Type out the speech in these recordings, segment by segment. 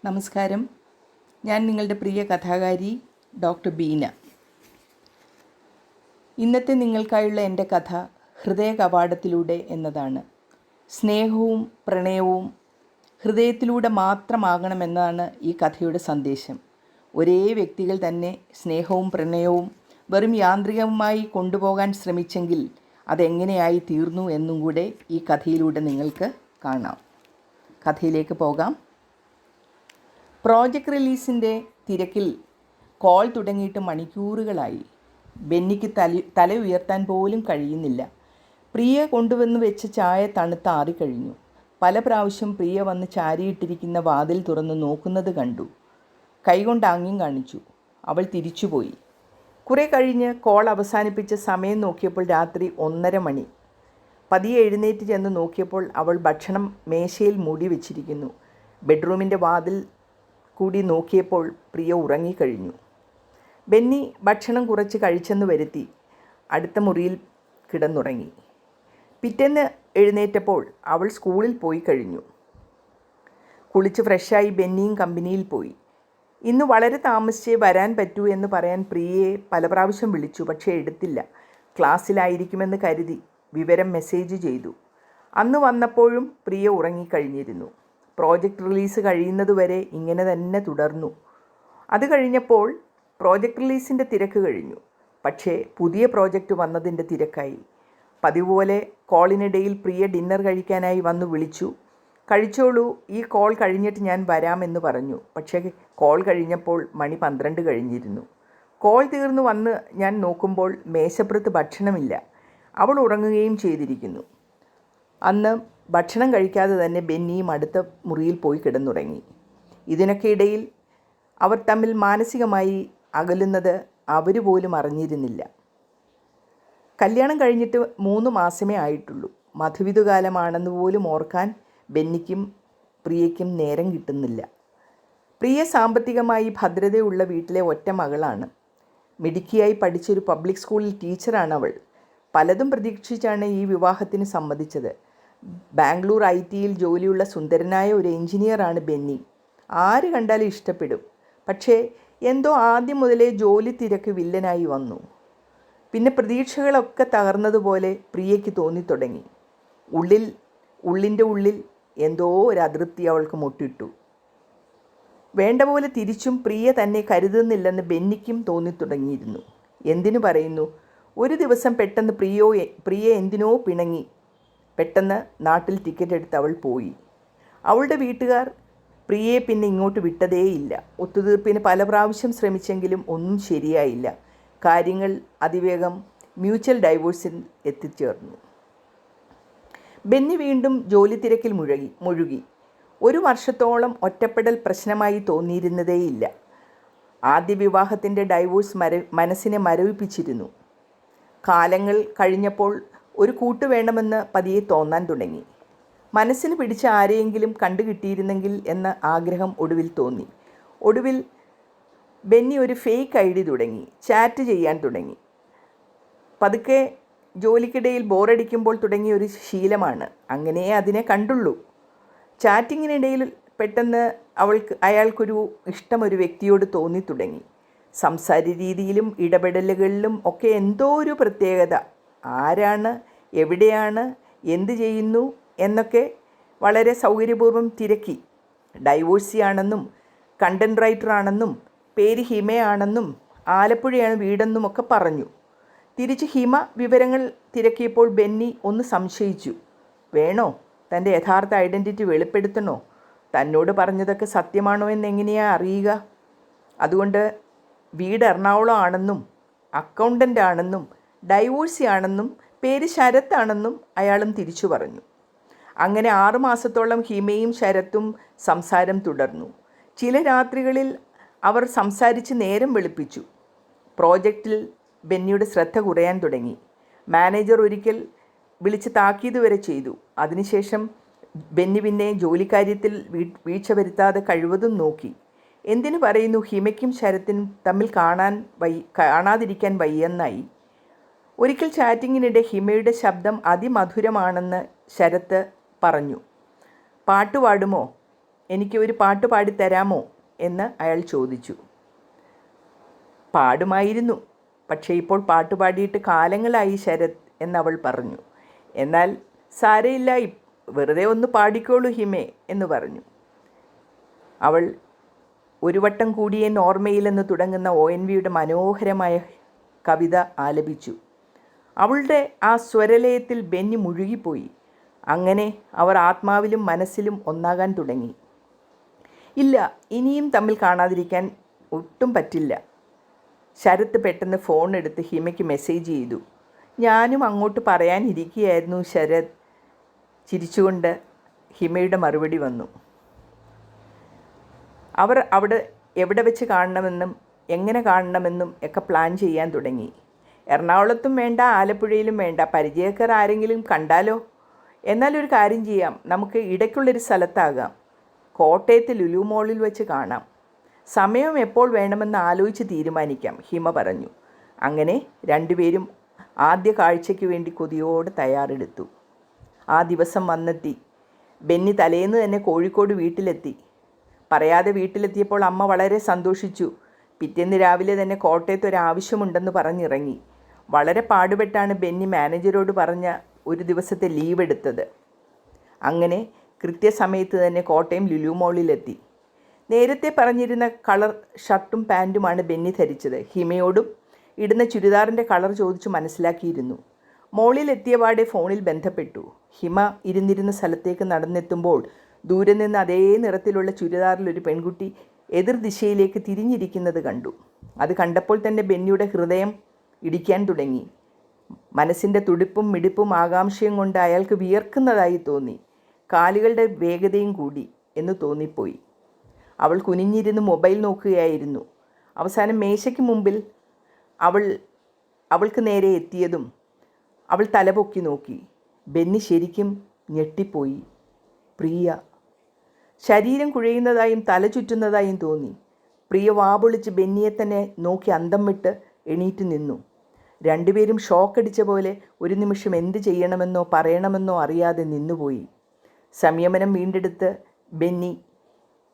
നമസ്കാരം. ഞാൻ നിങ്ങളുടെ പ്രിയ കഥാകാരി ഡോക്ടർ ബീന. ഇന്നത്തെ നിങ്ങൾക്കായുള്ള എൻ്റെ കഥ ഹൃദയ കവാടത്തിലൂടെ എന്നതാണ്. സ്നേഹവും പ്രണയവും ഹൃദയത്തിലൂടെ മാത്രമാകണമെന്നാണ് ഈ കഥയുടെ സന്ദേശം. ഒരേ വ്യക്തികൾ തന്നെ സ്നേഹവും പ്രണയവും വെറും യാന്ത്രികമായി കൊണ്ടുപോകാൻ ശ്രമിച്ചെങ്കിൽ അതെങ്ങനെയായി തീർന്നു എന്നും കൂടെ ഈ കഥയിലൂടെ നിങ്ങൾക്ക് കാണാം. കഥയിലേക്ക് പോകാം. പ്രോജക്റ്റ് റിലീസിൻ്റെ തിരക്കിൽ കോൾ തുടങ്ങിയിട്ട് മണിക്കൂറുകളായി. ബെന്നിക്ക് തല ഉയർത്താൻ പോലും കഴിയുന്നില്ല. പ്രിയ കൊണ്ടുവന്ന് വെച്ച ചായ തണുത്താറിക്കഴിഞ്ഞു. പല പ്രാവശ്യം പ്രിയ വന്ന് ചാരിയിട്ടിരിക്കുന്ന വാതിൽ തുറന്ന് നോക്കുന്നത് കണ്ടു. കൈകൊണ്ട് ആംഗ്യം കാണിച്ചു. അവൾ തിരിച്ചുപോയി. കുറെ കഴിഞ്ഞ് കോൾ അവസാനിപ്പിച്ച സമയം നോക്കിയപ്പോൾ രാത്രി 1:30 മണി. പതിയെ എഴുന്നേറ്റ് ചെന്ന് നോക്കിയപ്പോൾ അവൾ ഭക്ഷണം മേശയിൽ മൂടി വെച്ചിരിക്കുന്നു. ബെഡ്റൂമിൻ്റെ വാതിൽ കൂടി നോക്കിയപ്പോൾ പ്രിയ ഉറങ്ങിക്കഴിഞ്ഞു. ബെന്നി ഭക്ഷണം കുറച്ച് കഴിച്ചെന്ന് വരുത്തി അടുത്ത മുറിയിൽ കിടന്നുറങ്ങി. പിറ്റേന്ന് എഴുന്നേറ്റപ്പോൾ അവൾ സ്കൂളിൽ പോയി കഴിഞ്ഞു. കുളിച്ച് ഫ്രഷായി ബെന്നിയും കമ്പനിയിൽ പോയി. ഇന്ന് വളരെ താമസിച്ചേ വരാൻ പറ്റൂ എന്ന് പറയാൻ പ്രിയയെ പല പ്രാവശ്യം വിളിച്ചു. പക്ഷേ എടുത്തില്ല. ക്ലാസ്സിലായിരിക്കുമെന്ന് കരുതി വിവരം മെസ്സേജ് ചെയ്തു. അന്ന് വന്നപ്പോഴും പ്രിയ ഉറങ്ങിക്കഴിഞ്ഞിരുന്നു. പ്രോജക്റ്റ് റിലീസ് കഴിയുന്നതുവരെ ഇങ്ങനെ തന്നെ തുടർന്നു. അത് കഴിഞ്ഞപ്പോൾ പ്രോജക്റ്റ് റിലീസിൻ്റെ തിരക്ക് കഴിഞ്ഞു. പക്ഷേ പുതിയ പ്രോജക്റ്റ് വന്നതിൻ്റെ തിരക്കായി. പതിവ് പോലെ കോളിനിടയിൽ പ്രിയ ഡിന്നർ കഴിക്കാനായി വന്നു വിളിച്ചു. കഴിച്ചോളൂ, ഈ കോൾ കഴിഞ്ഞിട്ട് ഞാൻ വരാമെന്ന് പറഞ്ഞു. പക്ഷേ കോൾ കഴിഞ്ഞപ്പോൾ മണി 12 കഴിഞ്ഞിരുന്നു. കോൾ തീർന്നു വന്ന് ഞാൻ നോക്കുമ്പോൾ മേശപ്പുറത്ത് ഭക്ഷണമില്ല. അവൾ ഉറങ്ങുകയും ചെയ്തിരിക്കുന്നു. അന്ന് ഭക്ഷണം കഴിക്കാതെ തന്നെ ബെന്നിയും അടുത്ത മുറിയിൽ പോയി കിടന്നുറങ്ങി. ഇതിനൊക്കെ ഇടയിൽ അവർ തമ്മിൽ മാനസികമായി അകലുന്നത് അവർ പോലും അറിഞ്ഞിരുന്നില്ല. കല്യാണം കഴിഞ്ഞിട്ട് 3 മാസമേ ആയിട്ടുള്ളൂ. മധുവിധുകാലമാണെന്ന് പോലും ഓർക്കാൻ ബെന്നിക്കും പ്രിയയ്ക്കും നേരം കിട്ടുന്നില്ല. പ്രിയ സാമ്പത്തികമായി ഭദ്രതയുള്ള വീട്ടിലെ ഒറ്റ മകളാണ്. മിടുക്കിയായി പഠിച്ചൊരു പബ്ലിക് സ്കൂളിൽ ടീച്ചറാണ് അവൾ. പലതും പ്രതീക്ഷിച്ചാണ് ഈ വിവാഹത്തിന് സമ്മതിച്ചത്. ബാംഗ്ലൂർ IT-യിൽ ജോലിയുള്ള സുന്ദരനായ ഒരു എഞ്ചിനീയറാണ് ബെന്നി. ആര് കണ്ടാലും ഇഷ്ടപ്പെടും. പക്ഷേ എന്തോ ആദ്യം മുതലേ ജോലി തിരക്ക് വില്ലനായി വന്നു. പിന്നെ പ്രതീക്ഷകളൊക്കെ തകർന്നതുപോലെ പ്രിയയ്ക്ക് തോന്നിത്തുടങ്ങി. ഉള്ളിൻ്റെ ഉള്ളിൽ എന്തോ ഒരു അതൃപ്തി അവൾക്ക് മുട്ടിട്ടു. വേണ്ട പോലെ തിരിച്ചും പ്രിയ തന്നെ കരുതുന്നില്ലെന്ന് ബെന്നിക്കും തോന്നിത്തുടങ്ങിയിരുന്നു. എന്തിനു പറയുന്നു, ഒരു ദിവസം പെട്ടെന്ന് പ്രിയ എന്തിനോ പിണങ്ങി. പെട്ടെന്ന് നാട്ടിൽ ടിക്കറ്റ് എടുത്ത് അവൾ പോയി. അവളുടെ വീട്ടുകാർ പ്രിയയെ പിന്നെ ഇങ്ങോട്ട് വിട്ടതേയില്ല. ഒത്തുതീർപ്പിന് പല പ്രാവശ്യം ശ്രമിച്ചെങ്കിലും ഒന്നും ശരിയായില്ല. കാര്യങ്ങൾ അതിവേഗം മ്യൂച്വൽ ഡൈവോഴ്സിൽ എത്തിച്ചേർന്നു. ബെന്നി വീണ്ടും ജോലി തിരക്കിൽ മുഴുകി. 1 വർഷത്തോളം ഒറ്റപ്പെടൽ പ്രശ്നമായി തോന്നിയിരുന്നതേയില്ല. ആദ്യ വിവാഹത്തിൻ്റെ ഡൈവോഴ്സ് മനസ്സിനെ മരവിപ്പിച്ചിരുന്നു. കാലങ്ങൾ കഴിഞ്ഞപ്പോൾ ഒരു കൂട്ട് വേണമെന്ന് പതിയെ തോന്നാൻ തുടങ്ങി. മനസ്സിന് പിടിച്ച ആരെയെങ്കിലും കണ്ടുകിട്ടിയിരുന്നെങ്കിൽ എന്ന ആഗ്രഹം ഒടുവിൽ തോന്നി. ഒടുവിൽ ബെന്നി ഒരു ഫേക്ക് ID തുടങ്ങി. ചാറ്റ് ചെയ്യാൻ തുടങ്ങി. പതുക്കെ ജോലിക്കിടയിൽ ബോറടിക്കുമ്പോൾ തുടങ്ങിയ ഒരു ശീലമാണ്. അങ്ങനെ അതിനെ കണ്ടുള്ളൂ. ചാറ്റിങ്ങിനിടയിൽ പെട്ടെന്ന് അയാൾക്കൊരു ഇഷ്ടം ഒരു വ്യക്തിയോട് തോന്നി തുടങ്ങി. സംസാര രീതിയിലും ഇടപെടലുകളിലും ഒക്കെ എന്തോ ഒരു പ്രത്യേകത. ആരാണ്, എവിടെയാണ്, എന്ത് ചെയ്യുന്നു എന്നൊക്കെ വളരെ സൗകര്യപൂർവ്വം തിരക്കി. ഡൈവോഴ്സിയാണെന്നും കണ്ടൻറ് റൈറ്ററാണെന്നും പേര് ഹിമയാണെന്നും ആലപ്പുഴയാണ് വീടെന്നും ഒക്കെ പറഞ്ഞു. തിരിച്ച് ഹിമ വിവരങ്ങൾ തിരക്കിയപ്പോൾ ബെന്നി ഒന്ന് സംശയിച്ചു. വേണോ, തൻ്റെ യഥാർത്ഥ ഐഡൻറ്റിറ്റി വെളിപ്പെടുത്തണോ? തന്നോട് പറഞ്ഞതൊക്കെ സത്യമാണോ എന്നെങ്ങനെയാണ് അറിയുക? അതുകൊണ്ട് വീട് എറണാകുളം ആണെന്നും അക്കൗണ്ടൻ്റ് ആണെന്നും ഡൈവോഴ്സിയാണെന്നും പേര് ശരത്താണെന്നും അയാളും തിരിച്ചു പറഞ്ഞു. അങ്ങനെ 6 മാസത്തോളം ഹിമയും ശരത്തും സംസാരം തുടർന്നു. ചില രാത്രികളിൽ അവർ സംസാരിച്ച് നേരം വെളുപ്പിച്ചു. പ്രോജക്റ്റിൽ ബെന്നിയുടെ ശ്രദ്ധ കുറയാൻ തുടങ്ങി. മാനേജർ ഒരിക്കൽ വിളിച്ച് താക്കീത് വരെ ചെയ്തു. അതിനുശേഷം ബെന്നി പിന്നെ ജോലിക്കാര്യത്തിൽ വീഴ്ച വരുത്താതെ കഴിവതും നോക്കി. എന്തിനു പറയുന്നു, ഹിമയ്ക്കും ശരത്തിനും തമ്മിൽ കാണാതിരിക്കാൻ വയ്യെന്നായി. ഒരിക്കൽ ചാറ്റിങ്ങിനിടെ ഹിമയുടെ ശബ്ദം അതിമധുരമാണെന്ന് ശരത്ത് പറഞ്ഞു. പാട്ട് പാടുമോ? എനിക്ക് ഒരു പാട്ട് പാടിത്തരാമോ എന്ന് അയാൾ ചോദിച്ചു. പാടുമായിരുന്നു, പക്ഷേ ഇപ്പോൾ പാട്ട് പാടിയിട്ട് കാലങ്ങളായി ശരത് എന്നവൾ പറഞ്ഞു. എന്നാൽ സാരയില്ല, വെറുതെ ഒന്ന് പാടിക്കോളൂ ഹിമേ എന്ന് പറഞ്ഞു. അവൾ ഒരു വട്ടം കൂടിയേ ഓർമ്മയിലെന്ന് തുടങ്ങുന്ന ONVയുടെ മനോഹരമായ കവിത ആലപിച്ചു. അവളുടെ ആ സ്വരലയത്തിൽ ബെന്നി മുഴുകിപ്പോയി. അങ്ങനെ അവർ ആത്മാവിലും മനസ്സിലും ഒന്നാകാൻ തുടങ്ങി. ഇല്ല, ഇനിയും തമ്മിൽ കാണാതിരിക്കാൻ ഒട്ടും പറ്റില്ല. ശരത്ത് പെട്ടെന്ന് ഫോൺ എടുത്ത് ഹിമയ്ക്ക് മെസ്സേജ് ചെയ്തു. ഞാനും അങ്ങോട്ട് പറയാനിരിക്കുകയായിരുന്നു ശരത്. ചിരിച്ചുകൊണ്ട് ഹിമയുടെ മറുപടി വന്നു. അവർ എവിടെ വെച്ച് കാണണമെന്നും എങ്ങനെ കാണണമെന്നും ഒക്കെ പ്ലാൻ ചെയ്യാൻ തുടങ്ങി. എറണാകുളത്തും വേണ്ട, ആലപ്പുഴയിലും വേണ്ട, പരിചയക്കാർ ആരെങ്കിലും കണ്ടാലോ? എന്നാൽ ഒരു കാര്യം ചെയ്യാം, നമുക്ക് ഇടയ്ക്കുള്ളൊരു സ്ഥലത്താകാം. കോട്ടയത്ത് ലുലു മോളിൽ വെച്ച് കാണാം. സമയം എപ്പോൾ വേണമെന്ന് ആലോചിച്ച് തീരുമാനിക്കാം, ഹിമ പറഞ്ഞു. അങ്ങനെ രണ്ടുപേരും ആദ്യ കാഴ്ചയ്ക്ക് വേണ്ടി കൊതിയോടെ തയ്യാറെടുത്തു. ആ ദിവസം വന്നെത്തി. ബെന്നി തലേന്ന് തന്നെ കോഴിക്കോട് വീട്ടിലെത്തി. പറയാതെ വീട്ടിലെത്തിയപ്പോൾ അമ്മ വളരെ സന്തോഷിച്ചു. പിറ്റേന്ന് രാവിലെ തന്നെ കോട്ടയത്ത് ഒരാവശ്യമുണ്ടെന്ന് പറഞ്ഞിറങ്ങി. വളരെ പാടുപെട്ടാണ് ബെന്നി മാനേജരോട് പറഞ്ഞ ഒരു ദിവസത്തെ ലീവ് എടുത്തത്. അങ്ങനെ കൃത്യസമയത്ത് തന്നെ കോട്ടയം ലുലു മോളിലെത്തി. നേരത്തെ പറഞ്ഞിരുന്ന കളർ ഷർട്ടും പാൻറ്റുമാണ് ബെന്നി ധരിച്ചത്. ഹിമയോടും ഇടുന്ന ചുരിദാറിൻ്റെ കളർ ചോദിച്ചു മനസ്സിലാക്കിയിരുന്നു. മോളിലെത്തിയപാടെ ഫോണിൽ ബന്ധപ്പെട്ടു. ഹിമ ഇരുന്നിരുന്ന സ്ഥലത്തേക്ക് നടന്നെത്തുമ്പോൾ ദൂരെ നിന്ന് അതേ നിറത്തിലുള്ള ചുരിദാറിൽ ഒരു പെൺകുട്ടി എതിർദിശയിലേക്ക് തിരിഞ്ഞിരിക്കുന്നത് കണ്ടു. അത് കണ്ടപ്പോൾ തന്നെ ബെന്നിയുടെ ഹൃദയം ഇടിക്കാൻ തുടങ്ങി. മനസ്സിൻ്റെ തുടിപ്പും മിടിപ്പും ആകാംക്ഷയും കൊണ്ട് അയാൾക്ക് വിയർക്കുന്നതായി തോന്നി. കാലുകളുടെ വേഗതയും കൂടി എന്ന് തോന്നിപ്പോയി. അവൾ കുനിഞ്ഞിരുന്ന് മൊബൈൽ നോക്കുകയായിരുന്നു. അവസാനം മേശയ്ക്ക് മുമ്പിൽ അവൾക്ക് നേരെ എത്തിയതും അവൾ തലപൊക്കി നോക്കി. ബെന്നി ശരിക്കും ഞെട്ടിപ്പോയി. പ്രിയ. ശരീരം കുഴയുന്നതായും തല ചുറ്റുന്നതായും തോന്നി. പ്രിയ വാപൊളിച്ച് ബെന്നിയെ തന്നെ നോക്കി അന്തം വിട്ട് എണീറ്റ് നിന്നു. രണ്ടുപേരും ഷോക്കടിച്ച പോലെ ഒരു നിമിഷം എന്ത് ചെയ്യണമെന്നോ പറയണമെന്നോ അറിയാതെ നിന്നുപോയി. സംയമനം വീണ്ടെടുത്ത് ബെന്നി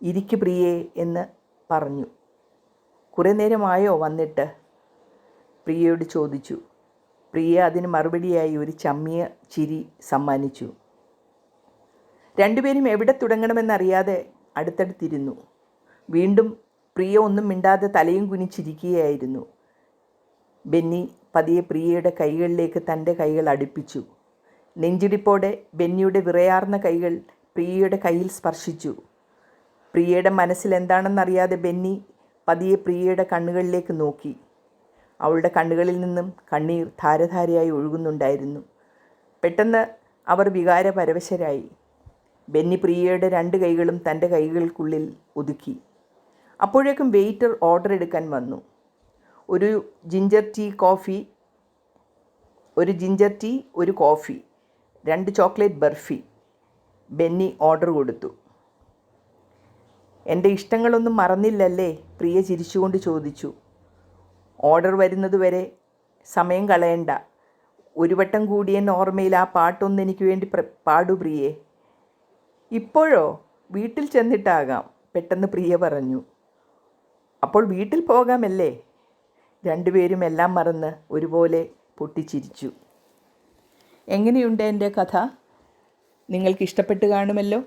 ഇരിക്കു പ്രിയേ എന്ന് പറഞ്ഞു. കുറേ നേരമായോ വന്നിട്ട്? പ്രിയയോട് ചോദിച്ചു. പ്രിയ അതിന് മറുപടിയായി ഒരു ചമ്മിയ ചിരി സമ്മാനിച്ചു. രണ്ടുപേരും എവിടെ തുടങ്ങണമെന്നറിയാതെ അടുത്തടുത്തിരുന്നു. വീണ്ടും പ്രിയ ഒന്നും മിണ്ടാതെ തലയും കുനിച്ചിരിക്കുകയായിരുന്നു. ബെന്നി പതിയെ പ്രിയയുടെ കൈകളിലേക്ക് തൻ്റെ കൈകൾ അടുപ്പിച്ചു. നെഞ്ചിടിപ്പോടെ ബെന്നിയുടെ വിറയാർന്ന കൈകൾ പ്രിയയുടെ കയ്യിൽ സ്പർശിച്ചു. പ്രിയയുടെ മനസ്സിൽ എന്താണെന്നറിയാതെ ബെന്നി പതിയെ പ്രിയയുടെ കണ്ണുകളിലേക്ക് നോക്കി. അവളുടെ കണ്ണുകളിൽ നിന്നും കണ്ണീർ ധാരധാരയായി ഒഴുകുന്നുണ്ടായിരുന്നു. പെട്ടെന്ന് അവർ വികാരപരവശരായി. ബെന്നി പ്രിയയുടെ രണ്ട് കൈകളും തൻ്റെ കൈകൾക്കുള്ളിൽ ഒതുക്കി. അപ്പോഴേക്കും വെയിറ്റർ ഓർഡർ എടുക്കാൻ വന്നു. ഒരു ജിഞ്ചർ ടീ, ഒരു coffee, 2 chocolate barfi. Benny order കൊടുത്തു. എൻ്റെ ഇഷ്ടങ്ങളൊന്നും മറന്നില്ലല്ലേ? പ്രിയ ചിരിച്ചുകൊണ്ട് ചോദിച്ചു. ഓർഡർ വരുന്നതുവരെ സമയം കളയണ്ട. ഒരു വട്ടം കൂടി എൻ്റെ ഓർമ്മയിൽ ആ പാട്ടൊന്ന് എനിക്ക് വേണ്ടി പാടൂ പ്രിയേ. ഇപ്പോഴോ? വീട്ടിൽ ചെന്നിട്ടാകാം, പെട്ടെന്ന് പ്രിയ പറഞ്ഞു. അപ്പോൾ വീട്ടിൽ പോകാമല്ലേ? രണ്ടുപേരും എല്ലാം മറന്ന് ഒരുപോലെ പൊട്ടിച്ചിരിച്ചു. എങ്ങനെയുണ്ട് എൻ്റെ കഥ? നിങ്ങൾക്ക് ഇഷ്ടപ്പെട്ട് കാണുമല്ലോ.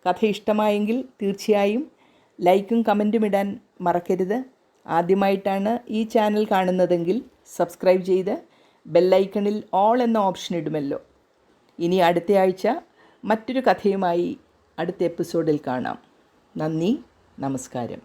കഥ ഇഷ്ടമായെങ്കിൽ തീർച്ചയായും ലൈക്കും കമൻറ്റും ഇടാൻ മറക്കരുത്. ആദ്യമായിട്ടാണ് ഈ ചാനൽ കാണുന്നതെങ്കിൽ സബ്സ്ക്രൈബ് ചെയ്ത് ബെല്ലൈക്കണിൽ ഓൾ എന്ന ഓപ്ഷൻ ഇടുമല്ലോ. ഇനി അടുത്ത ആഴ്ച മറ്റൊരു കഥയുമായി അടുത്ത എപ്പിസോഡിൽ കാണാം. നന്ദി, നമസ്കാരം.